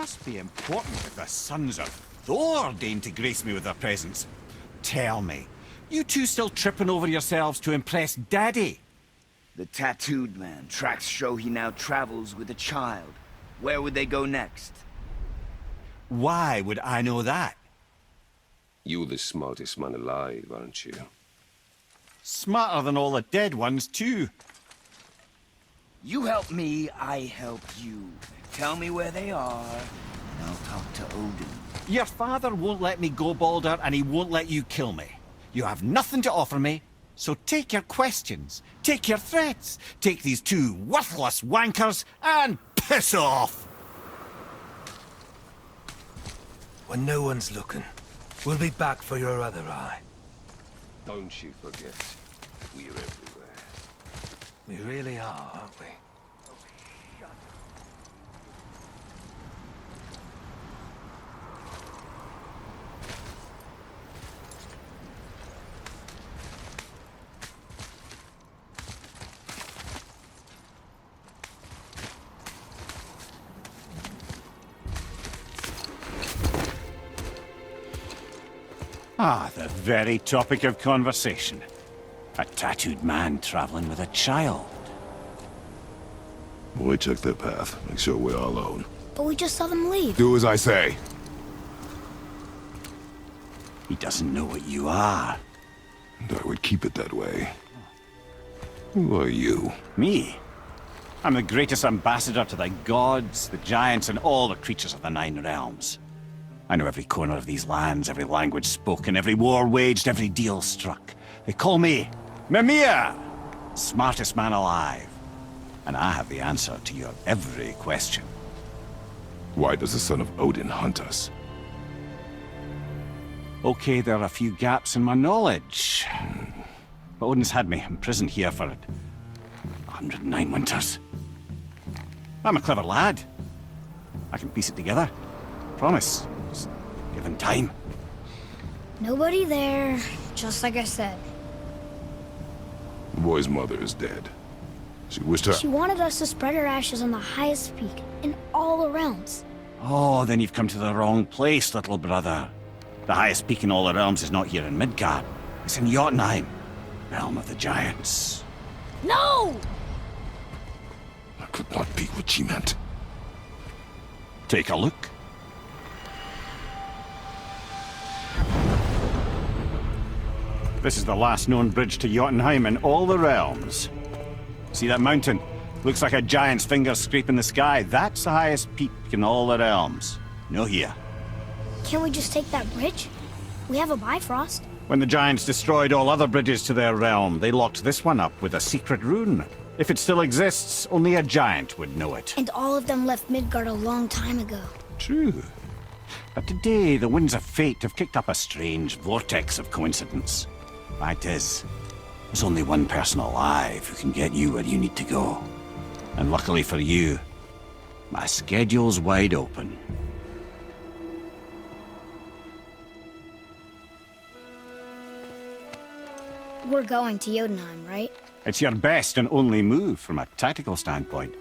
Must be important if the sons of Thor deign to grace me with their presence. Tell me, you two still tripping over yourselves to impress Daddy? The tattooed man. Tracks show he now travels with a child. Where would they go next? Why would I know that? You're the smartest man alive, aren't you? Smarter than all the dead ones, too. You help me, I help you. Tell me where they are, and I'll talk to Odin. Your father won't let me go, Balder, and he won't let you kill me. You have nothing to offer me, so take your questions, take your threats, take these two worthless wankers, and piss off! When no one's looking, we'll be back for your other eye. Don't you forget, we're everywhere. We really are, aren't we? Ah, the very topic of conversation. A tattooed man traveling with a child. We check their path. Make sure we're all alone. But we just saw them leave. Do as I say. He doesn't know what you are. And I would keep it that way. Who are you? Me? I'm the greatest ambassador to the gods, the giants, and all the creatures of the Nine Realms. I know every corner of these lands, every language spoken, every war waged, every deal struck. They call me Mimir, smartest man alive. And I have the answer to your every question. Why does the son of Odin hunt us? Okay, there are a few gaps in my knowledge. But Odin's had me imprisoned here for 109 winters. I'm a clever lad. I can piece it together. Promise. Just give him time. Nobody there, just like I said. The boy's mother is dead. She wished her... She wanted us to spread her ashes on the highest peak in all the realms. Oh, then you've come to the wrong place, little brother. The highest peak in all the realms is not here in Midgard. It's in Jotunheim, realm of the giants. No! That could not be what she meant. Take a look. This is the last known bridge to Jotunheim in all the realms. See that mountain? Looks like a giant's finger scraping the sky. That's the highest peak in all the realms. No here. Can't we just take that bridge? We have a Bifrost. When the giants destroyed all other bridges to their realm, they locked this one up with a secret rune. If it still exists, only a giant would know it. And all of them left Midgard a long time ago. True. But today, the winds of fate have kicked up a strange vortex of coincidence. Fact is, there's only one person alive who can get you where you need to go. And luckily for you, my schedule's wide open. We're going to Jotunheim, right? It's your best and only move from a tactical standpoint.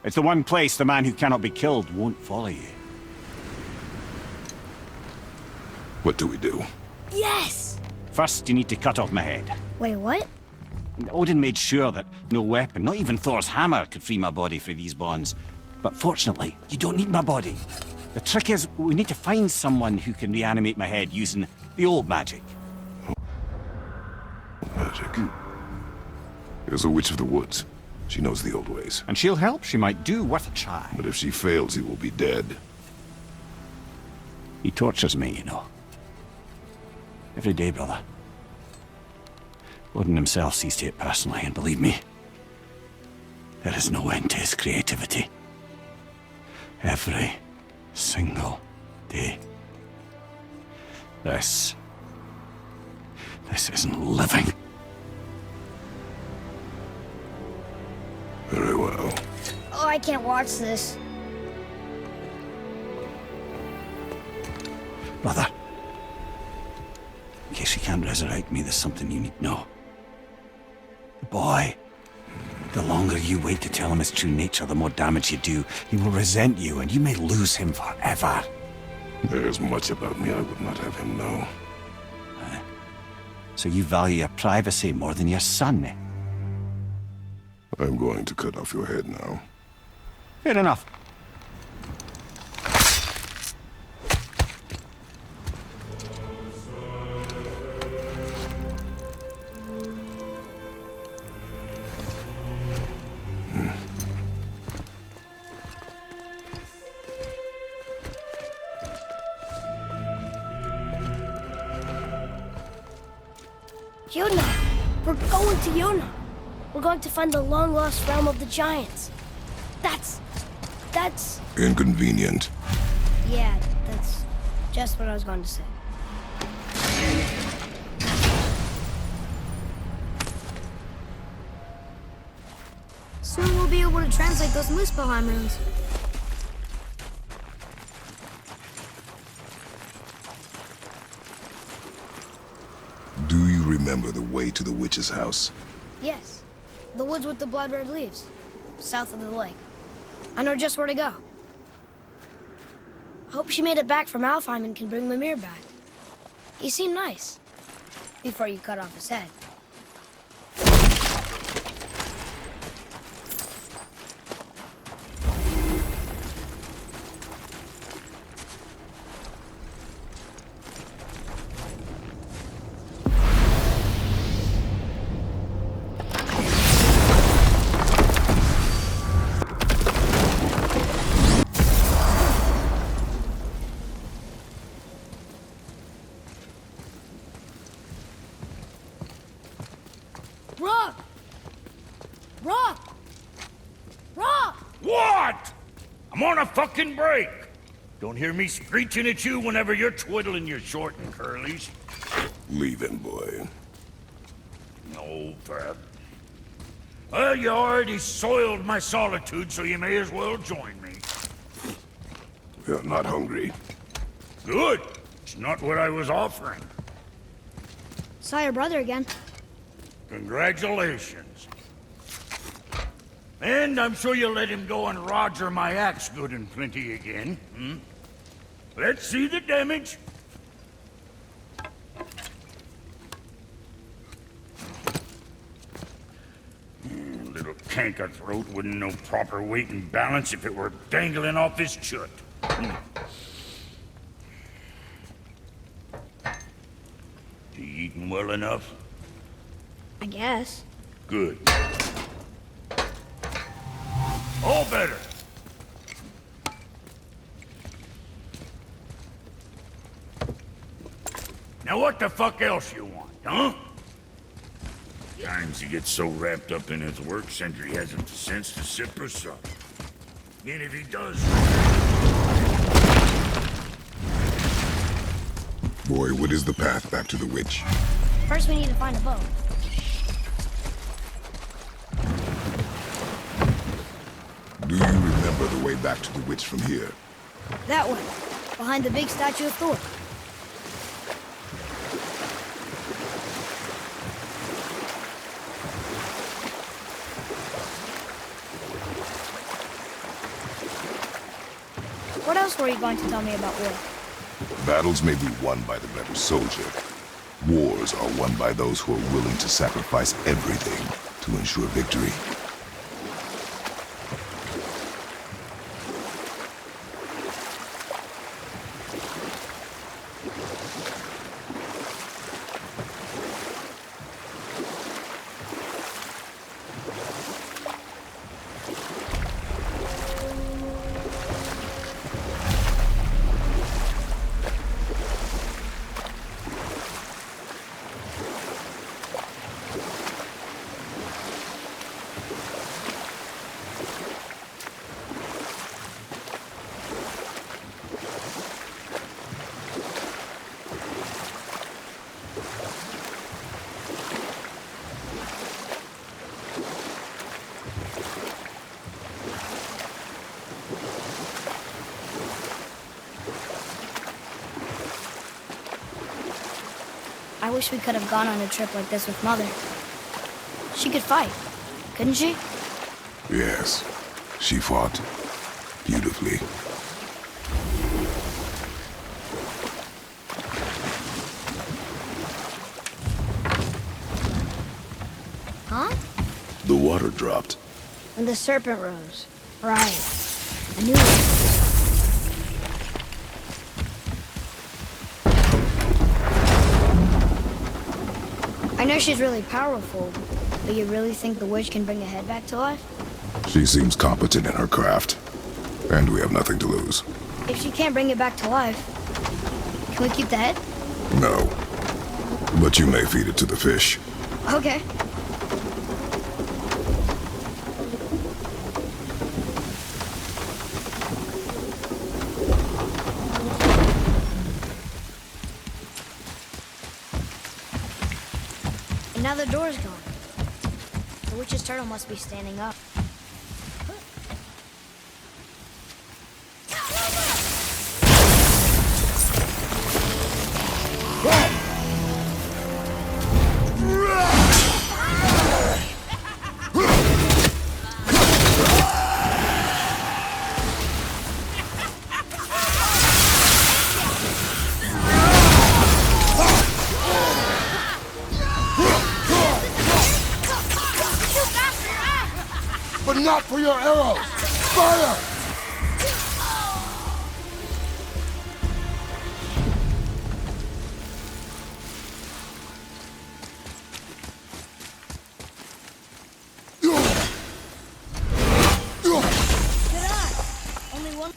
It's the one place the man who cannot be killed won't follow you. What do we do? Yes! First, you need to cut off my head. Wait, what? Odin made sure that no weapon, not even Thor's hammer, could free my body from these bonds. But fortunately, you don't need my body. The trick is, we need to find someone who can reanimate my head using the old magic. Magic. There's a witch of the woods. She knows the old ways. And she'll help. She might do worth a try. But if she fails, he will be dead. He tortures me, you know. Every day, brother. Odin himself sees to it personally, and believe me, there is no end to his creativity. Every single day. This isn't living. Very well. Oh, I can't watch this. Brother, in case you can't resurrect me, there's something you need to know. The boy, The longer you wait to tell him his true nature, the more damage you do. He will resent you, and you may lose him forever. There's much about me I would not have him know. So you value your privacy more than your son, eh? I'm going to cut off your head now. Fair enough. Yuna! We're going to Yuna! We're going to find the long-lost realm of the giants. That's... Inconvenient. Yeah, that's just what I was going to say. Soon we'll be able to translate those Muspelheim runes. Do you remember the way to the witch's house? Yes. The woods with the blood-red leaves. South of the lake. I know just where to go. Hope she made it back from Alfheim and can bring Mimir back. He seemed nice. Before you cut off his head. Rock! Rock! Rock! What? I'm on a fucking break. Don't hear me screeching at you whenever you're twiddling your short and curlies. Leave him, boy. No, Fab. Well, you already soiled my solitude, so you may as well join me. We are not hungry. Good. It's not what I was offering. Saw your brother again. Congratulations. And I'm sure you'll let him go and Roger my axe good and plenty again, hmm? Let's see the damage. Little canker throat wouldn't know proper weight and balance if it were dangling off his chut. You eating well enough? I guess. Good. All better. Now what the fuck else you want, huh? Times he gets so wrapped up in his work, Sentry hasn't the sense to sip or sup. And if he does... Boy, what is the path back to the witch? First we need to find a boat. Do you remember the way back to the witch from here? That way. Behind the big statue of Thor. What else were you going to tell me about war? Battles may be won by the better soldier. Wars are won by those who are willing to sacrifice everything to ensure victory. I wish we could have gone on a trip like this with Mother. She could fight, couldn't she? Yes, she fought beautifully. Huh? The water dropped. And the serpent rose. Right. I knew it. I know she's really powerful, but you really think the witch can bring a head back to life? She seems competent in her craft, and we have nothing to lose. If she can't bring it back to life, can we keep the head? No, but you may feed it to the fish. Okay. And now the door's gone. The witch's turtle must be standing up. But not for your arrows! Fire! Only one.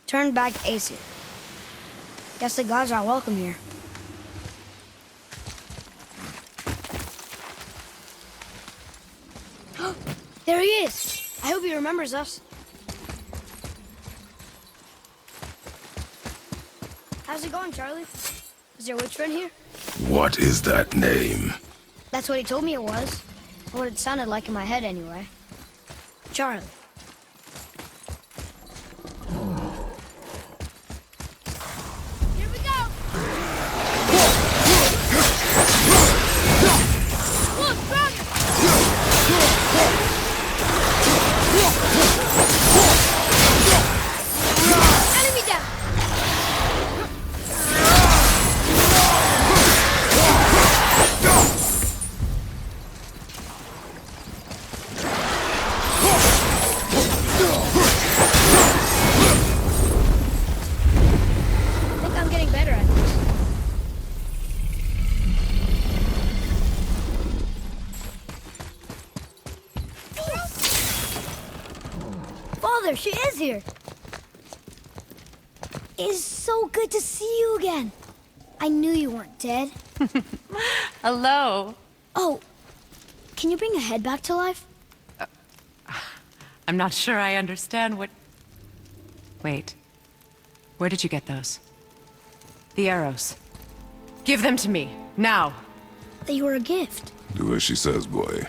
Turn back Aesir. Guess the gods aren't welcome here. There he is! I hope he remembers us. How's it going, Charlie? Is there a witch friend here? What is that name? That's what he told me it was. Or what it sounded like in my head, anyway. Charlie. Here we go! Look, dragon! Enemy down! I think I'm getting better at this. Father, she is here. It's so good to see you again. I knew you weren't dead. Hello. Oh, can you bring a head back to life? I'm not sure I understand what... Wait. Where did you get those? The arrows. Give them to me, now. They were a gift. Do as she says, boy.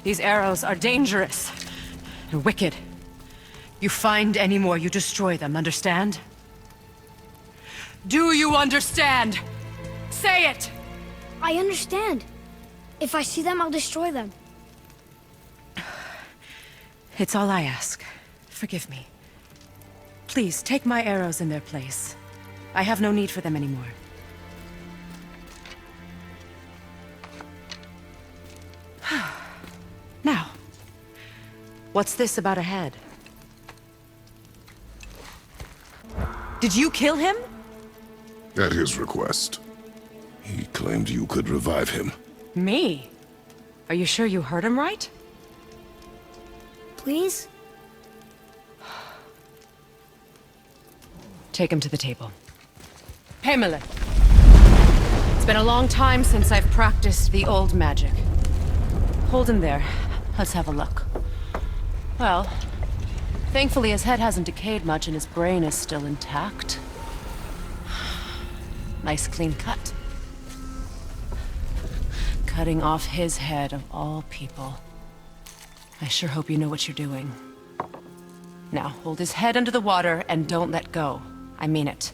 These arrows are dangerous and wicked. You find any more, you destroy them, understand? Do you understand? Say it! I understand. If I see them, I'll destroy them. It's all I ask. Forgive me. Please, take my arrows in their place. I have no need for them anymore. Now, what's this about a head? Did you kill him? At his request. He claimed you could revive him. Me? Are you sure you heard him right? Please? Take him to the table. Kامlة. It's been a long time since I've practiced the old magic. Hold him there. Let's have a look. Well, thankfully his head hasn't decayed much and his brain is still intact. Nice clean cut. Cutting off his head of all people. I sure hope you know what you're doing. Now, hold his head under the water and don't let go. I mean it.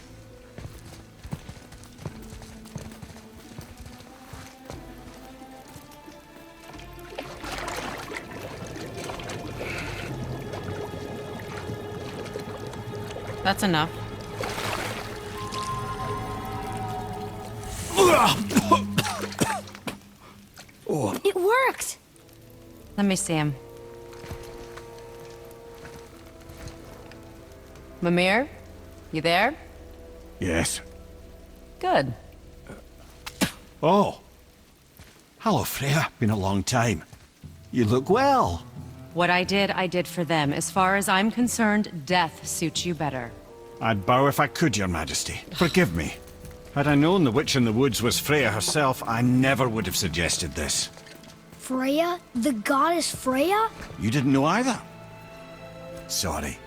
That's enough. It worked! Let me see him. Mimir? You there? Yes. Good. Oh. Hello, Freya. Been a long time. You look well. What I did for them. As far as I'm concerned, death suits you better. I'd bow if I could, Your Majesty. Forgive me. Had I known the witch in the woods was Freya herself, I never would have suggested this. Freya? The goddess Freya? You didn't know either? Sorry.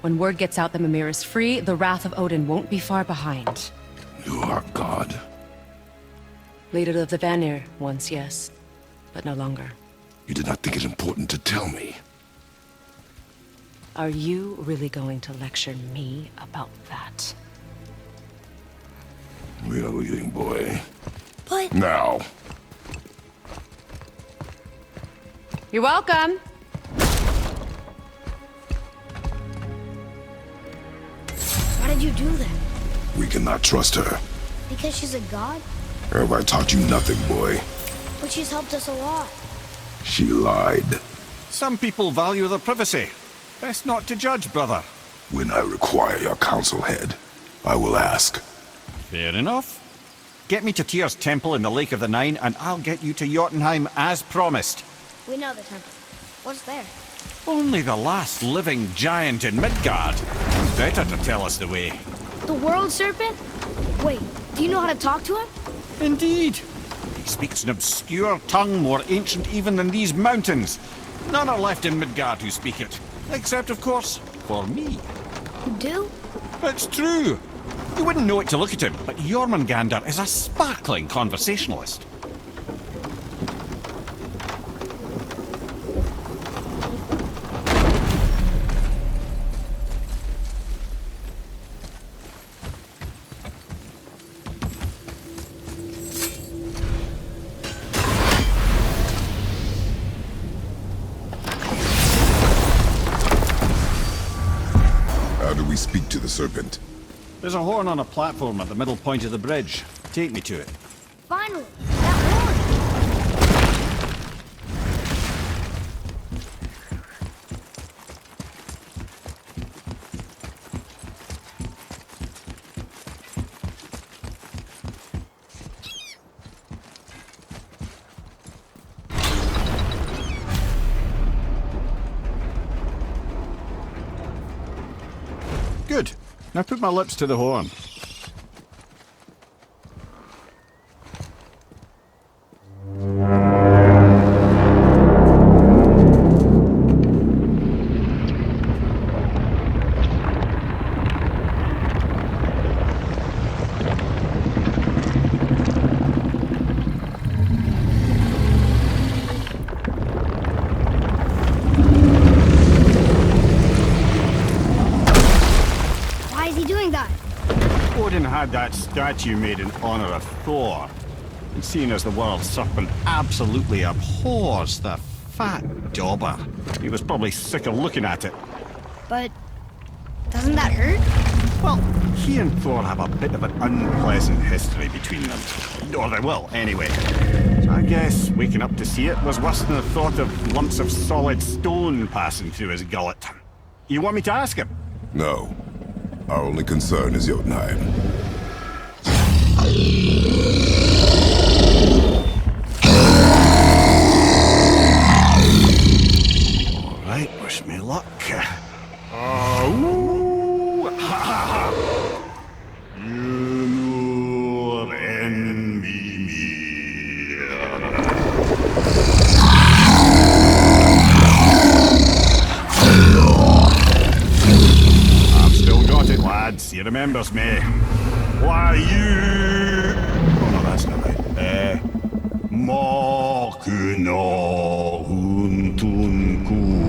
When word gets out that Mimir is free, the wrath of Odin won't be far behind. You are God. Leader of the Vanir, once, yes. But no longer. You did not think it important to tell me. Are you really going to lecture me about that? We are leaving, boy. But... Now. You're welcome! Why did you do that? We cannot trust her. Because she's a god? Have I taught you nothing, boy? But she's helped us a lot. She lied. Some people value their privacy. Best not to judge, brother. When I require your council head, I will ask. Fair enough. Get me to Tyr's temple in the Lake of the Nine, and I'll get you to Jotunheim as promised. We know the temple. What's there? Only the last living giant in Midgard. Better to tell us the way. The world serpent? Wait, do you know how to talk to him? Indeed. He speaks an obscure tongue more ancient even than these mountains. None are left in Midgard who speak it. Except, of course, for me. You do? It's true. You wouldn't know it to look at him, but Jormungandr is a sparkling conversationalist. How do we speak to the serpent? There's a horn on a platform at the middle point of the bridge. Take me to it. Finally! That horn! Good. Now put my lips to the horn. Odin had that statue made in honor of Thor. And seeing as the world serpent absolutely abhors the fat dauber, he was probably sick of looking at it. But doesn't that hurt? Well, he and Thor have a bit of an unpleasant history between them. Or they will, anyway. So I guess waking up to see it was worse than the thought of lumps of solid stone passing through his gullet. You want me to ask him? No. Our only concern is Jotunheim. All right, wish me luck. Ooh, ha, ha, ha. You envy me. I've still got it, lads. He remembers me. Why you? Oh no, that's not right. Mokuna huntun kun.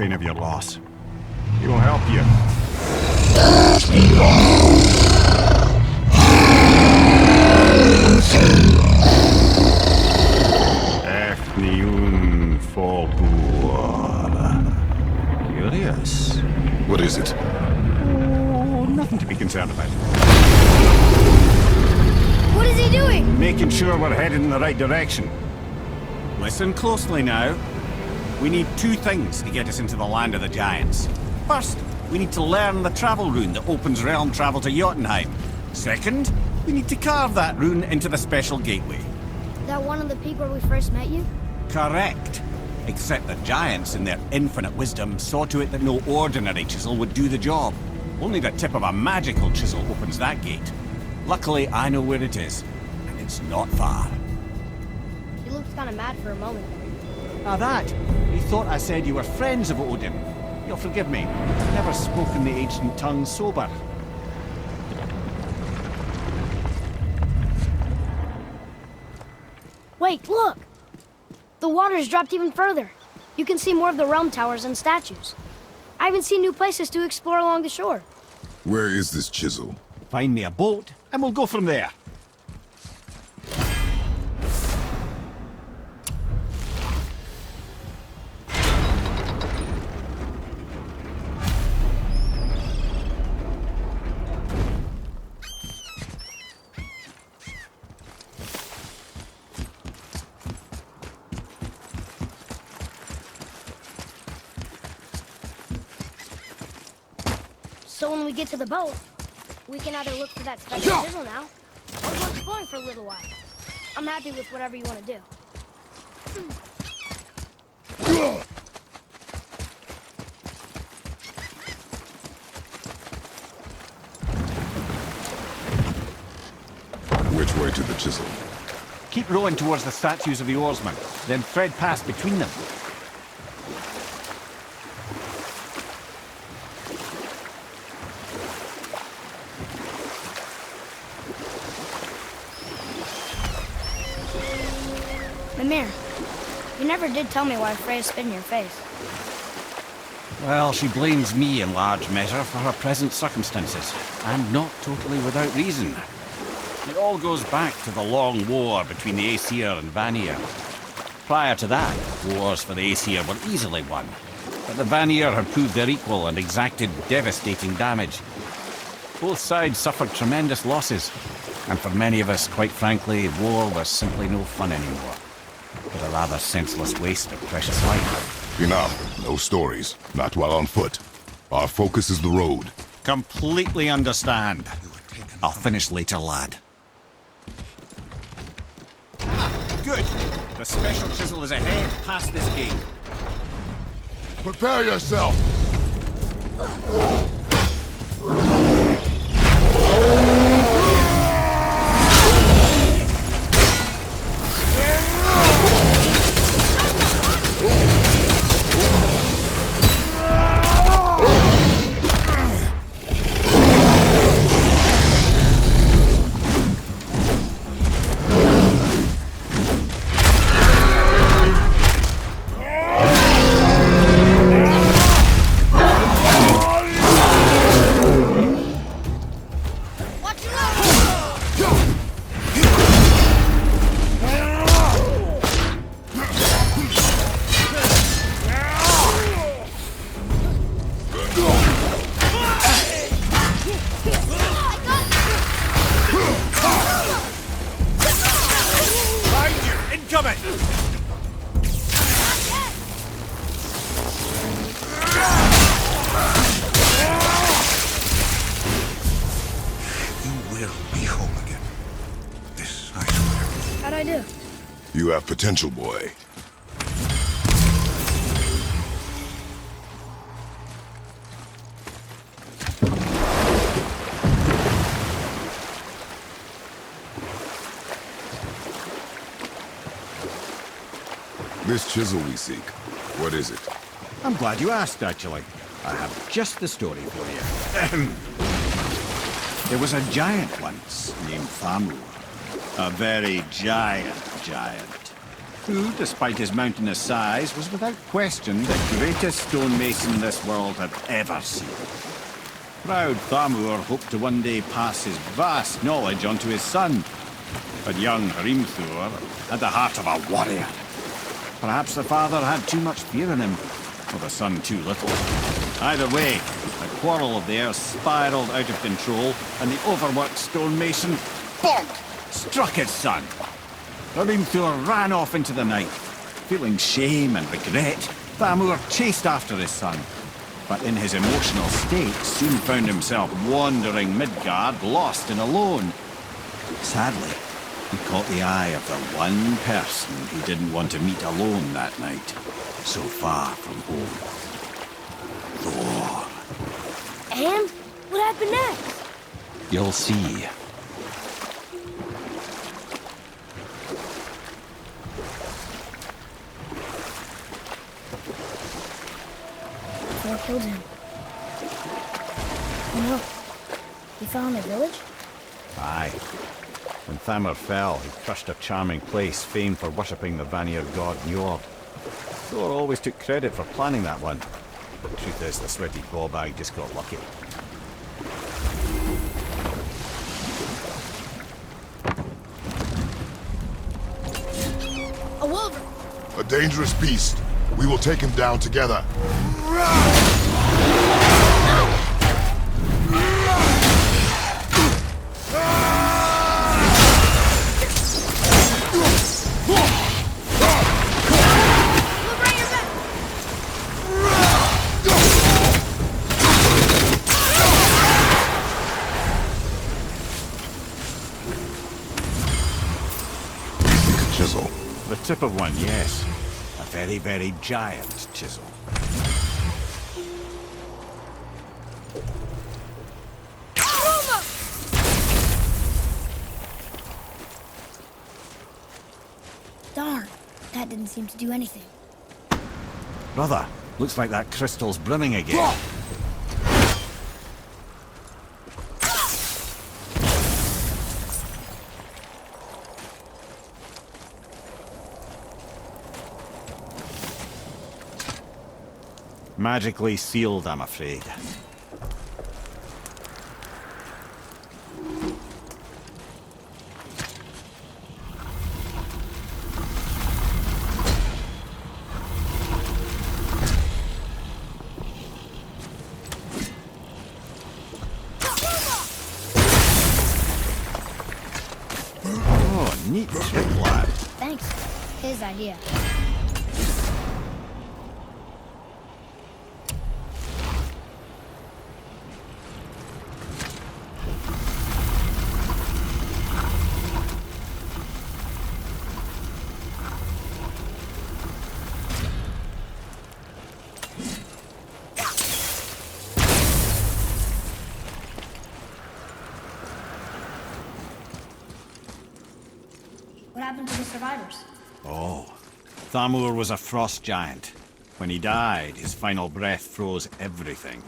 pain of your loss. He will help you. Efniun Folkur. Curious. What is it? Oh, nothing to be concerned about. What is he doing? Making sure we're headed in the right direction. Listen closely now. We need two things to get us into the land of the giants. First, we need to learn the travel rune that opens realm travel to Jotunheim. Second, we need to carve that rune into the special gateway. That one of the peak where we first met you? Correct. Except the giants, in their infinite wisdom, saw to it that no ordinary chisel would do the job. Only the tip of a magical chisel opens that gate. Luckily, I know where it is, and it's not far. He looked kind of mad for a moment there. Now that, he thought I said you were friends of Odin. You'll forgive me, I've never spoken the ancient tongue sober. Wait, look! The water's dropped even further. You can see more of the realm towers and statues. I even see new places to explore along the shore. Where is this chisel? Find me a boat, and we'll go from there. So when we get to the boat, we can either look for that special chisel now, or go exploring for a little while. I'm happy with whatever you want to do. Which way to the chisel? Keep rowing towards the statues of the oarsmen, then thread past between them. Mimir, you never did tell me why Freya spit in your face. Well, she blames me in large measure for her present circumstances, and not totally without reason. It all goes back to the long war between the Aesir and Vanir. Prior to that, wars for the Aesir were easily won, but the Vanir had proved their equal and exacted devastating damage. Both sides suffered tremendous losses, and for many of us, quite frankly, war was simply no fun anymore. But a rather senseless waste of precious life. Enough. No stories. Not while on foot. Our focus is the road. Completely understand. I'll finish later, lad. Good. The special chisel is ahead, past this gate. Prepare yourself! You have potential, boy. This chisel we seek, what is it? I'm glad you asked, actually. I have just the story for you. There was a giant once named Famu. A very giant. who, despite his mountainous size, was without question the greatest stonemason this world had ever seen. Proud Thamur hoped to one day pass his vast knowledge on to his son, but young Hrimthur had the heart of a warrior. Perhaps the father had too much fear in him, or the son too little. Either way, the quarrel of theirs spiraled out of control, and the overworked stonemason, bonk, struck his son. Hrimthur ran off into the night. Feeling shame and regret, Thamur chased after his son, but in his emotional state soon found himself wandering Midgard, lost and alone. Sadly, he caught the eye of the one person he didn't want to meet alone that night, so far from home. Thor. And? What happened next? You'll see. Thor killed him. Oh no. He fell in the village? Aye. When Thamur fell, he crushed a charming place famed for worshipping the Vanir god Njord. Thor always took credit for planning that one. But the truth is, the sweaty ballbag just got lucky. A wolver! A dangerous beast. We will take him down together. Chisel. The tip of one, yes. A very, very giant chisel. Darn, that didn't seem to do anything. Brother, looks like that crystal's brimming again. Magically sealed, I'm afraid. Oh, neat trick, lad. Thanks. His idea. What happened to the survivors? Oh, Thamur was a frost giant. When he died, his final breath froze everything.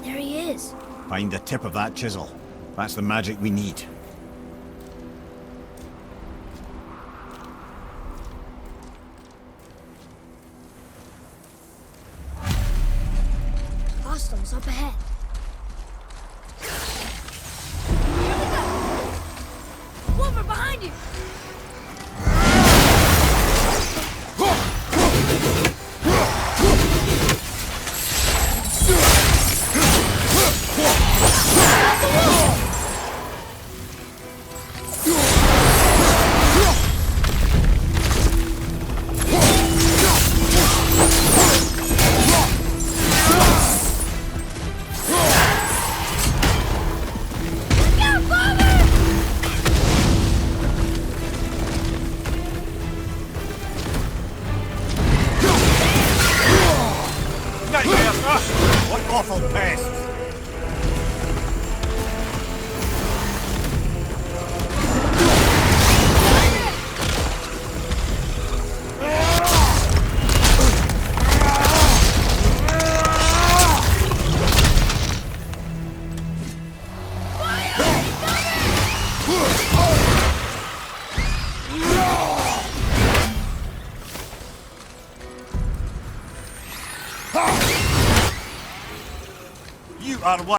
There he is. Find the tip of that chisel. That's the magic we need. Hostiles up ahead. Wolver, behind you! our work.